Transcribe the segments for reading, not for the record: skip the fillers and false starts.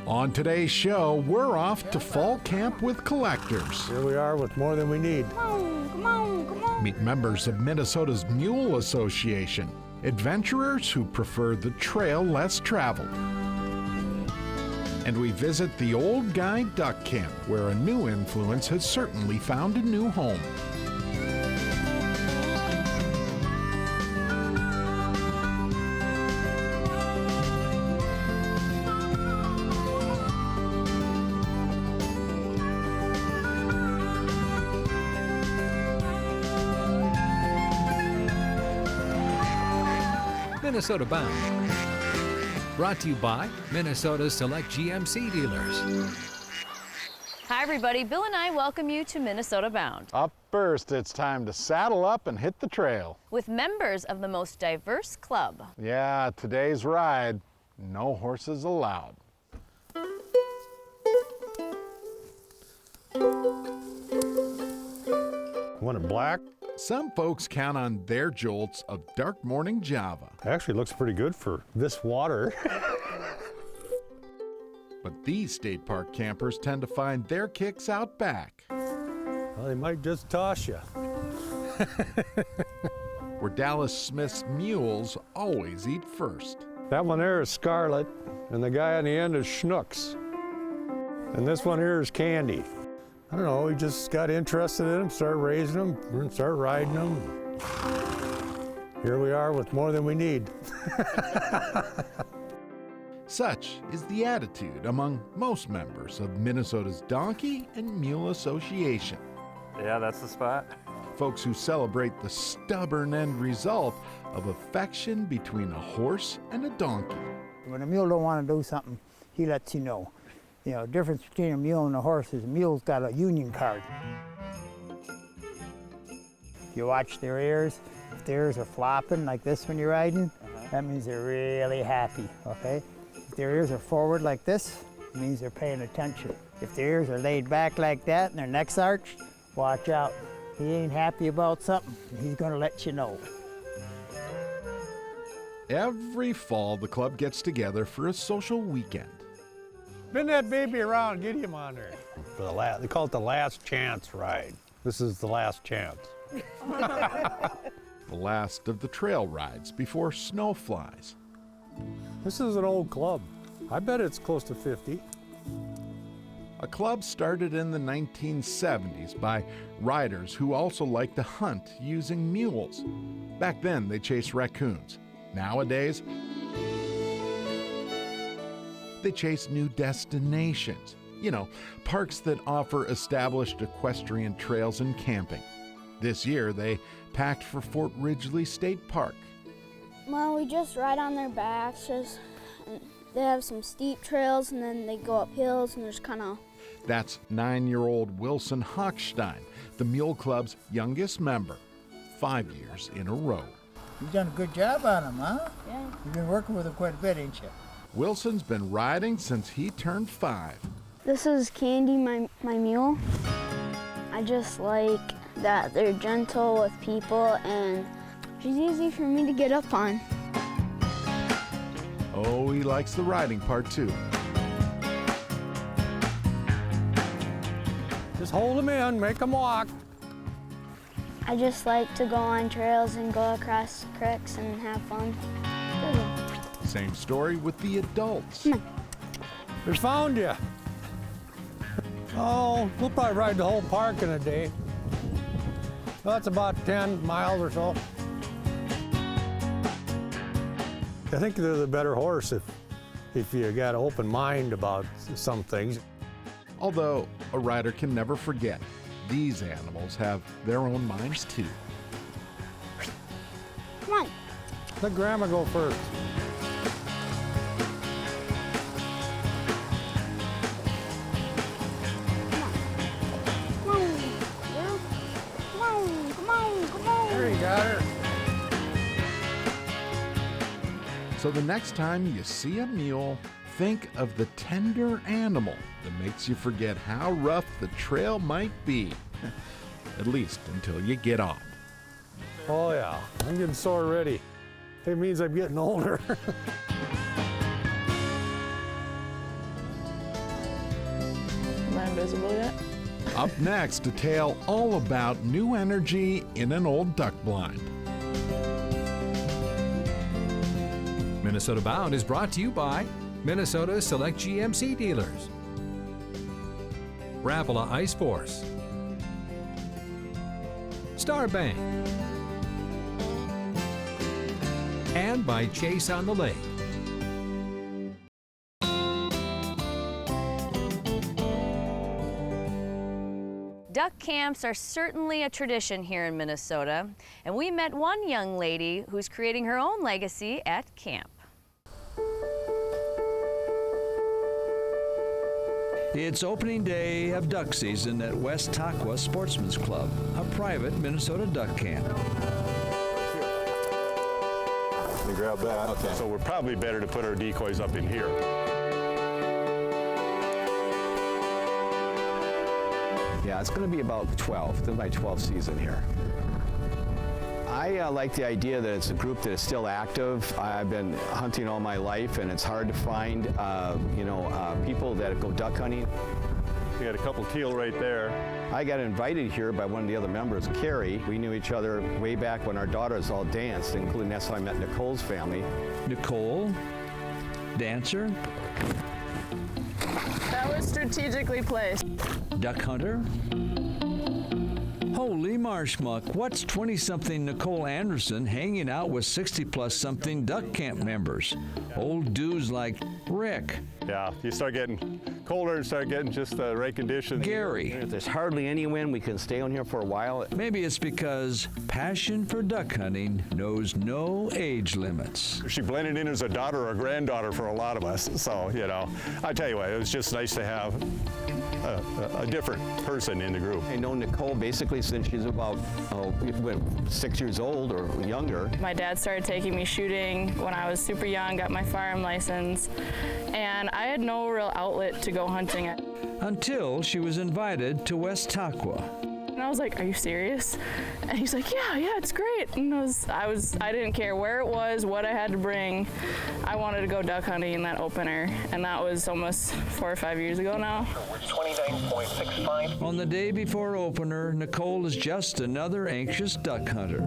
On today's show, we're off to fall camp with collectors. Here we are with more than we need. Come on, come on, come on. Meet members of Minnesota's Mule Association, adventurers who prefer the trail less traveled. And we visit the Old Guy Duck Camp, where a new influence has certainly found a new home. Minnesota Bound. Brought to you by Minnesota's select GMC dealers. Hi everybody, Bill and I welcome you to Minnesota Bound. Up first, it's time to saddle up and hit the trail. With members of the most diverse club. Yeah, today's ride, no horses allowed. Want it black? Some folks count on their jolts of dark morning Java. Actually looks pretty good for this water. But these state park campers tend to find their kicks out back, Well, they might just toss you. where Dallas Smith's mules always eat first. That one there is Scarlet, and the guy on the end is Schnooks. And this one here is Candy. I don't know, we just got interested in them, started raising them, and started riding them. Here we are with more than we need. Such is the attitude among most members of Minnesota's Donkey and Mule Association. Yeah, that's the spot. Folks who celebrate the stubborn end result of affection between a horse and a donkey. When a mule don't want to do something, he lets you know. You know, the difference between a mule and a horse is a mule's got a union card. If you watch their ears, if their ears are flopping like this when you're riding, that means they're really happy, okay? If their ears are forward like this, it means they're paying attention. If their ears are laid back like that and their neck's arched, watch out. He ain't happy about something, he's gonna let you know. Every fall, the club gets together for a social weekend. Spin that baby around, get him on there. For the they call it the last chance ride. This is the last chance. The last of the trail rides before snow flies. This is an old club. I bet it's close to 50. A club started in the 1970s by riders who also liked to hunt using mules. Back then, they chased raccoons. Nowadays, they chase new destinations. You know, parks that offer established equestrian trails and camping. This year, they packed for Fort Ridgely State Park. Well, we just ride on their backs. They have some steep trails, and then they go up hills, and there's kind of... That's 9-year-old Wilson Hochstein, the Mule Club's youngest member, 5 years in a row. You've done a good job on them, huh? Yeah. You've been working with them quite a bit, ain't you? Wilson's been riding since he turned 5. This is Candy, my mule. I just like that they're gentle with people, and she's easy for me to get up on. Oh, he likes the riding part too. Just hold them in, make them walk. I just like to go on trails and go across creeks and have fun. Same story with the adults. Just found you. Oh, we'll probably ride the whole park in a day. Well, that's about 10 miles or so. I think they're the better horse if you got an open mind about some things. Although a rider can never forget, these animals have their own minds too. Come on. Let Grandma go first. Come on, girl. Come on, come on, come on. There you got her. So the next time you see a mule, think of the tender animal that makes you forget how rough the trail might be. At least until you get off. Oh yeah, I'm getting sore already. It means I'm getting older. invisible yet? Up next, a tale all about new energy in an old duck blind. Minnesota Bound is brought to you by Minnesota Select GMC dealers, Rapala Ice Force, Star Bank, and by Chase on the Lake. Duck camps are certainly a tradition here in Minnesota, and we met one young lady who's creating her own legacy at camp. It's opening day of duck season at West Taqua Sportsman's Club, a private Minnesota duck camp. You grab that. Okay. So we're probably better to put our decoys up in here. Yeah, it's going to be about 12. It's my 12th season here. I like the idea that it's a group that is still active. I've been hunting all my life, and it's hard to find, people that go duck hunting. We got a couple teal right there. I got invited here by one of the other members, Carrie. We knew each other way back when our daughters all danced, including that's how I met Nicole's family. Nicole, dancer, That was strategically placed. duck hunter. Holy marshmuck, what's 20-something Nicole Anderson hanging out with 60-plus-something duck camp members? Old dudes like Rick, Yeah, you start getting colder and start getting just the right conditions. Gary. If there's hardly any wind, we can stay on here for a while. Maybe it's because passion for duck hunting knows no age limits. She blended in as a daughter or a granddaughter for a lot of us. So, I tell you what, it was just nice to have a different person in the group. I know Nicole basically since she's about 6 years old or younger. My dad started taking me shooting when I was super young, got my firearm license, and I had no real outlet to go hunting. Until she was invited to West Taqua. And I was like, "Are you serious?" And he's like, "Yeah, it's great." And I didn't care where it was, what I had to bring. I wanted to go duck hunting in that opener, and that was almost 4 or 5 years ago now. 29.65. On the day before opener, Nicole is just another anxious duck hunter.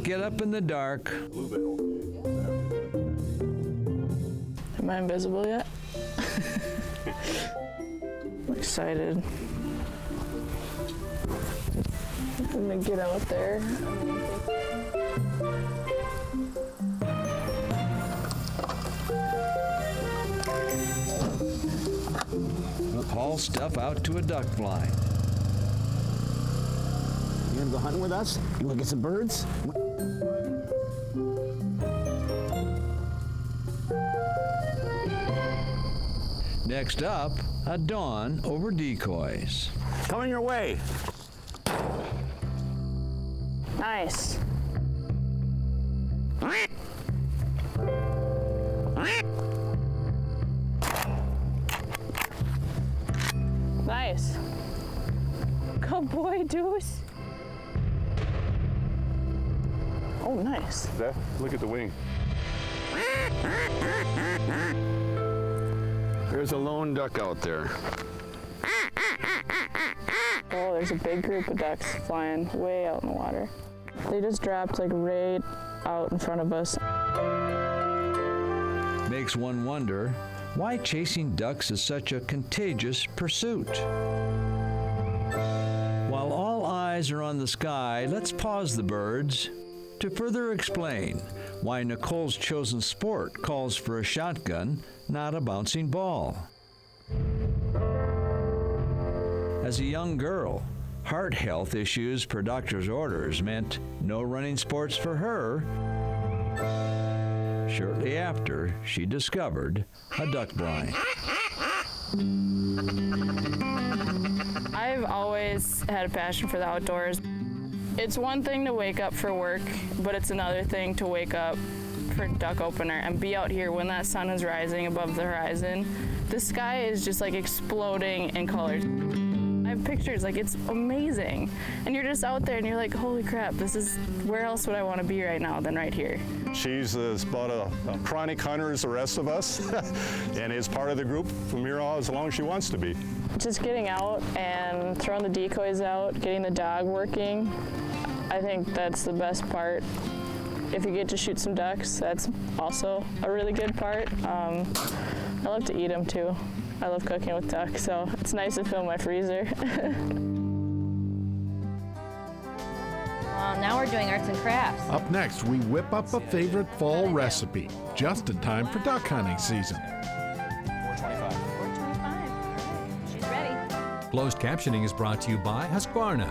Get up in the dark. Am I invisible yet? I'm excited. I'm gonna get out there. Haul stuff out to a duck blind. You gonna go hunting with us? You wanna get some birds? Next up, a dawn over decoys. Coming your way. Nice. Nice. Good boy, Deuce. Oh, nice. Look at the wing. There's a lone duck out there. Oh, there's a big group of ducks flying way out in the water. They just dropped like right out in front of us. Makes one wonder why chasing ducks is such a contagious pursuit. While all eyes are on the sky, let's pause the birds to further explain why Nicole's chosen sport calls for a shotgun, not a bouncing ball. As a young girl, heart health issues per doctor's orders meant no running sports for her. Shortly after, she discovered a duck blind. I've always had a passion for the outdoors. It's one thing to wake up for work, but it's another thing to wake up for duck opener and be out here when that sun is rising above the horizon. The sky is just like exploding in colors. have pictures, like it's amazing. And you're just out there and you're like, holy crap, where else would I want to be right now than right here? She's about a chronic hunter as the rest of us and is part of the group from here on as long as she wants to be. Just getting out and throwing the decoys out, getting the dog working, I think that's the best part. If you get to shoot some ducks, that's also a really good part. I love to eat them too. I love cooking with duck, so it's nice to fill my freezer. Well, now we're doing arts and crafts. Up next, we whip up a favorite fall recipe, just in time for duck hunting season. 425. 425. All right, she's ready. Closed captioning is brought to you by Husqvarna.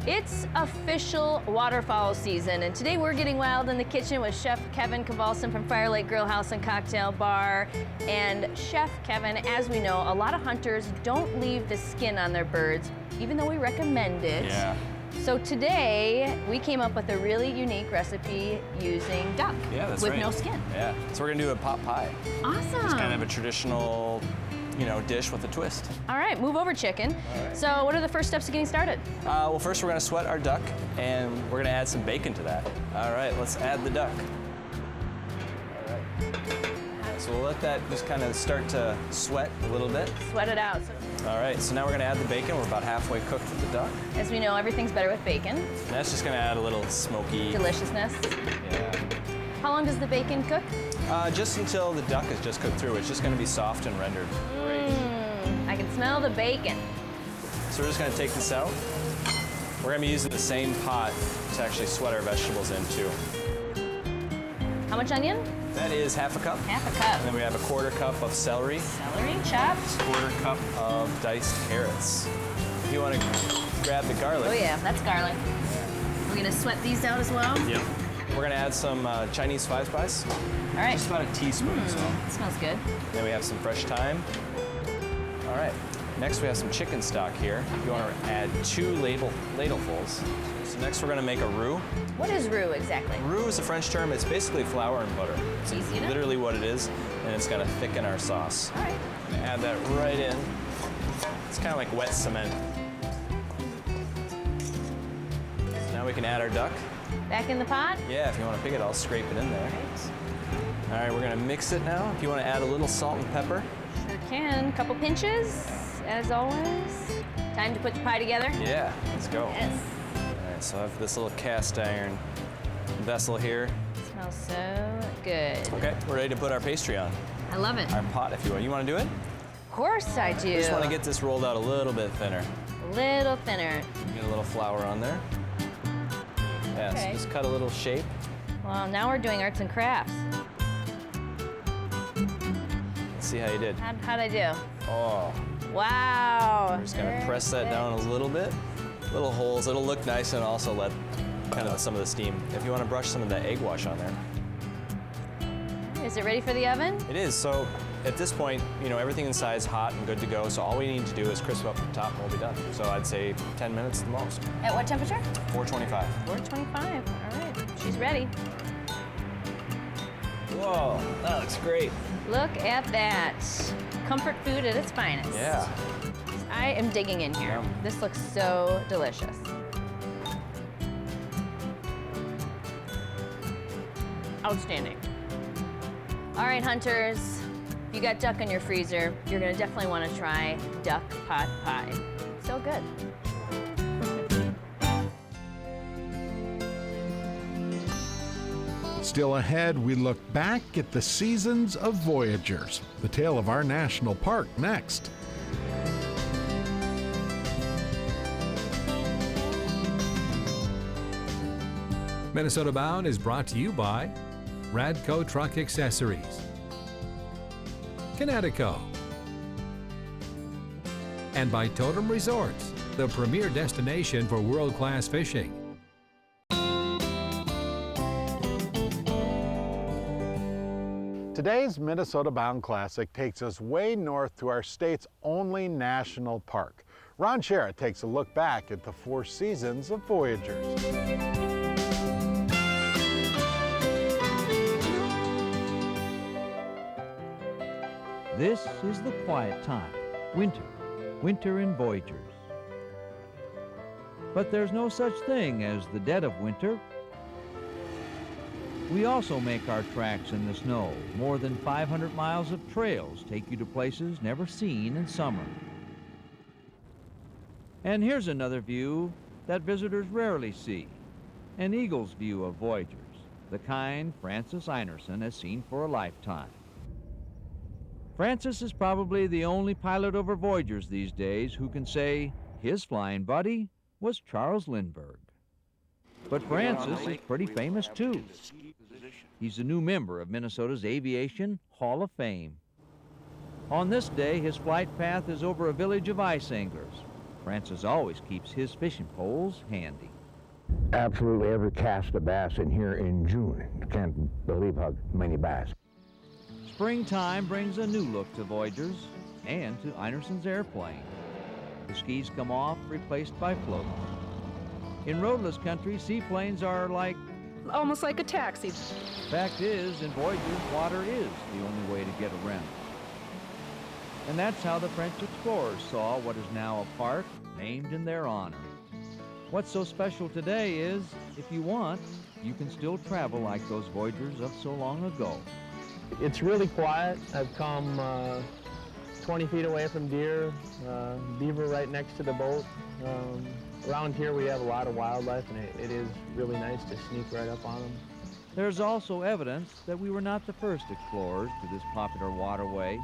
It's official waterfowl season, and today we're getting wild in the kitchen with Chef Kevin Cavalson from Fire Lake Grill House and Cocktail Bar. And Chef Kevin, as we know, a lot of hunters don't leave the skin on their birds, even though we recommend it. Yeah. So today, we came up with a really unique recipe using duck with no skin. Yeah, so we're gonna do a pot pie. Awesome. It's kind of a traditional, dish with a twist. All right, move over, chicken. All right. So what are the first steps to getting started? Well, first we're gonna sweat our duck, and we're gonna add some bacon to that. All right, let's add the duck. All right. So we'll let that just kind of start to sweat a little bit. Sweat it out. All right, so now we're gonna add the bacon. We're about halfway cooked with the duck. As we know, everything's better with bacon. And that's just gonna add a little smoky Deliciousness. Yeah. How long does the bacon cook? Just until the duck is just cooked through. It's just gonna be soft and rendered. I can smell the bacon. So we're just gonna take this out. We're gonna be using the same pot to actually sweat our vegetables into. How much onion? That is half a cup. Half a cup. And then we have a quarter cup of celery. Celery chopped. Quarter cup of diced carrots. If you wanna grab the garlic. Oh yeah, that's garlic. We're gonna sweat these out as well. Yep. We're gonna add some Chinese five spice. All right. Just about a teaspoon. So. It smells good. Then we have some fresh thyme. All right. Next we have some chicken stock here. You want to add 2 ladlefuls. So next we're going to make a roux. What is roux exactly? Roux is a French term. It's basically flour and butter. It's Easy enough. literally what it is, and it's going to thicken our sauce. All right. Add that right in. It's kind of like wet cement. So now we can add our duck. Back in the pot? Yeah, if you want to pick it, I'll scrape it in there. All right, we're going to mix it now. If you want to add a little salt and pepper. Sure can. Couple pinches, as always. Time to put the pie together? Yeah, let's go. Yes. All right, so I have this little cast iron vessel here. Smells so good. Okay, we're ready to put our pastry on. I love it. Our pot, if you will. You want to do it? Of course I do. We just want to get this rolled out a little bit thinner. A little thinner. Get a little flour on there. Yeah, Okay. so just cut a little shape. Well, now we're doing arts and crafts. Let's see how you did. How'd I do? Oh, Wow. we're just going to press that down a little bit. Little holes. It'll look nice and also let kind of some of the steam. If you want to brush some of that egg wash on there. Is it ready for the oven? It is. So at this point, everything inside is hot and good to go. So all we need to do is crisp up the top and we'll be done. So I'd say 10 minutes at the most. At what temperature? 425. 425. All right. She's ready. Whoa, that looks great. Look at that. Comfort food at its finest. Yeah. I am digging in here. Yum. This looks so delicious. Outstanding. All right, hunters. If you got duck in your freezer, you're gonna definitely want to try duck pot pie. So good. Still ahead, we look back at the seasons of Voyagers, the tale of our national park next. Minnesota Bound is brought to you by Radco Truck Accessories, Connecticut, and by Totem Resorts, the premier destination for world-class fishing. Today's Minnesota Bound Classic takes us way north to our state's only national park. Ron Schara takes a look back at the 4 seasons of Voyagers. This is the quiet time, winter in Voyagers. But there's no such thing as the dead of winter. We also make our tracks in the snow. More than 500 miles of trails take you to places never seen in summer. And here's another view that visitors rarely see, an eagle's view of Voyagers, the kind Francis Einerson has seen for a lifetime. Francis is probably the only pilot over Voyagers these days who can say his flying buddy was Charles Lindbergh. But Francis is pretty famous too. He's a new member of Minnesota's Aviation Hall of Fame. On this day, his flight path is over a village of ice anglers. Francis always keeps his fishing poles handy. Absolutely every cast of bass in here in June. Can't believe how many bass. Springtime brings a new look to Voyagers and to Einerson's airplane. The skis come off, replaced by floats. In roadless country, seaplanes are Almost like a taxi. Fact is, in Voyagers, water is the only way to get around. And that's how the French explorers saw what is now a park named in their honor. What's so special today is, if you want, you can still travel like those Voyagers of so long ago. It's really quiet. I've come 20 feet away from deer, beaver right next to the boat. Around here we have a lot of wildlife, and it is really nice to sneak right up on them. There's also evidence that we were not the first explorers to this popular waterway.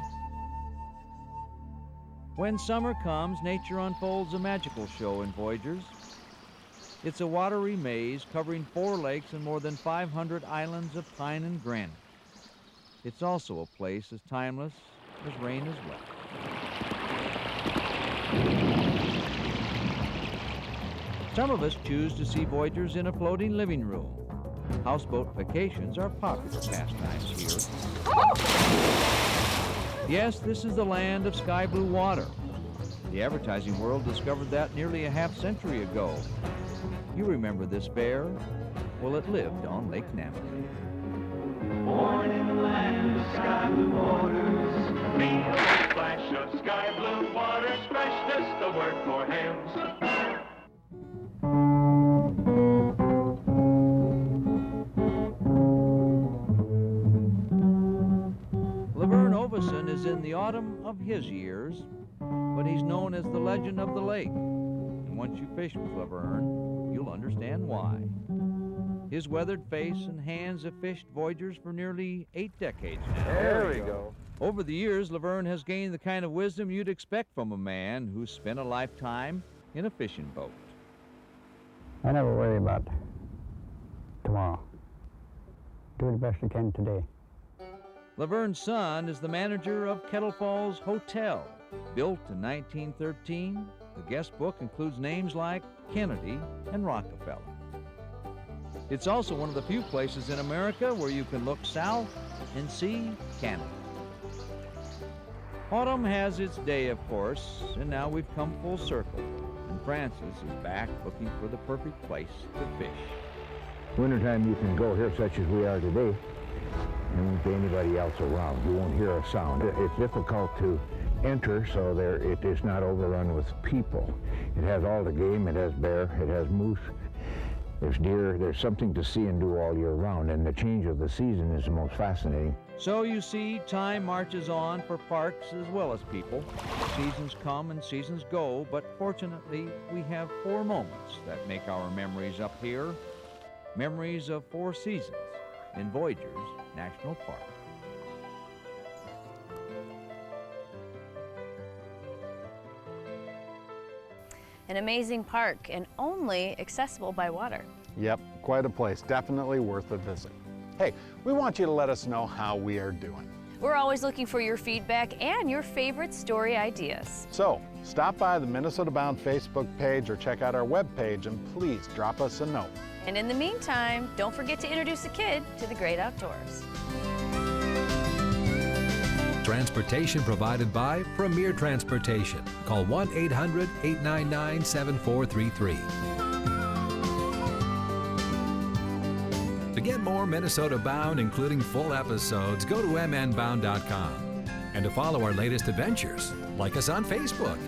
When summer comes, nature unfolds a magical show in Voyagers. It's a watery maze covering 4 lakes and more than 500 islands of pine and granite. It's also a place as timeless as rain is wet. Some of us choose to see Voyagers in a floating living room. Houseboat vacations are popular pastimes here. Yes, this is the land of sky blue water. The advertising world discovered that nearly a half-century ago. You remember this bear? Well, it lived on Lake Namath. Born in the land of sky blue waters, feel the flash of sky blue waters, freshness, the word for hams. Is in the autumn of his years, but he's known as the legend of the lake. And once you fish with Laverne, you'll understand why. His weathered face and hands have fished Voyagers for nearly 8 decades now. There we go. Over the years, Laverne has gained the kind of wisdom you'd expect from a man who's spent a lifetime in a fishing boat. I never worry about tomorrow. Do the best you can today. Laverne's son is the manager of Kettle Falls Hotel. Built in 1913, the guest book includes names like Kennedy and Rockefeller. It's also one of the few places in America where you can look south and see Canada. Autumn has its day, of course, and now we've come full circle, and Francis is back looking for the perfect place to fish. Wintertime you can go here such as we are today. There won't be anybody else around. You won't hear a sound. It's difficult to enter, so it is not overrun with people. It has all the game. It has bear. It has moose. There's deer. There's something to see and do all year round, and the change of the season is the most fascinating. So you see, time marches on for parks as well as people. Seasons come and seasons go, but fortunately, we have 4 moments that make our memories up here. Memories of 4 seasons in Voyagers National Park. An amazing park and only accessible by water. Yep, quite a place. Definitely worth a visit. Hey, we want you to let us know how we are doing. We're always looking for your feedback and your favorite story ideas. So, stop by the Minnesota Bound Facebook page or check out our webpage and please drop us a note. And in the meantime, don't forget to introduce a kid to the great outdoors. Transportation provided by Premier Transportation. Call 1-800-899-7433. To get more Minnesota Bound, including full episodes, go to mnbound.com. And to follow our latest adventures, like us on Facebook.